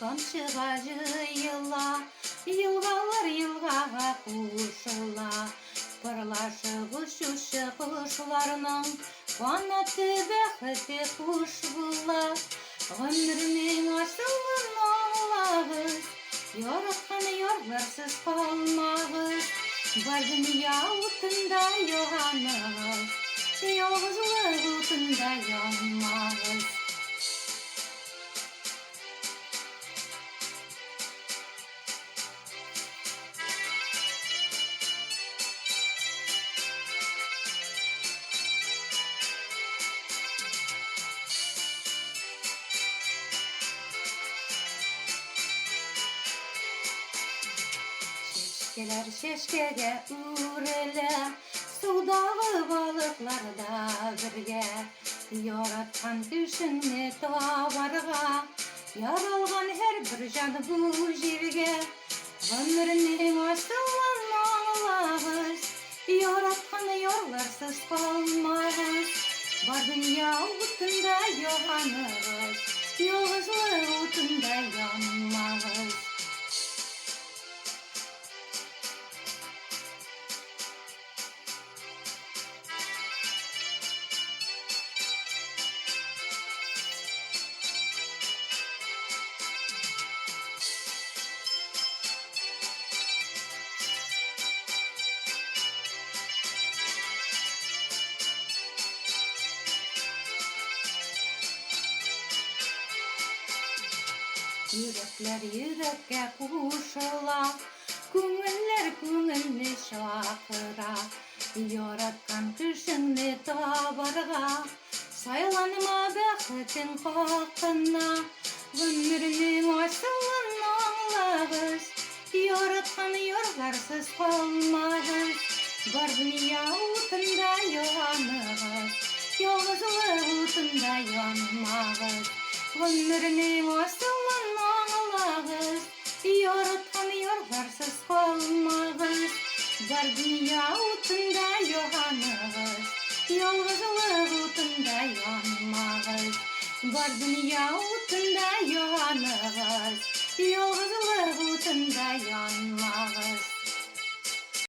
Тамчыға жыйыла, йылғалар йылғаға қушыла. Пырлашып ұшушы құшларының қанаты бәхеті құш була. Ғұмірінің асылын аңлағыз, яратқан ярларсыз қалмағыз. Бар дүния отында яғанығыз, ялғызлық отында янмағыз. Şeşkeler şeşkege ürele, suдағы balıklar da birge. Yaratkan düşünne табарға, яралған her bir can bu жерге. Ömrünün asылын аңлағыз, yaratkan yarlarsız қалмағыз. Бар dünya otunda yoğanығız, yalğızlık otunda yanmağız. Yürekler yürekке kuşula, көңіллер көңіліне шақыра. Яратқан күшіңді табарға, сайланма бәхітің қақына. Өмірінің асылын аңлағыз, яратқан ярларсыз қалмағыз. Бар дүния отында янығыз, ялғызлық отында янмағыз. Ömrünün asılın аңлағыз, yaratkan yarlarsız қалмағыз. Бар dünya otunda yoğanығız, yalğızlıq otunda yanmağız. Бар dünya otunda yoğanığız, yalğızlıq otunda yanmağız.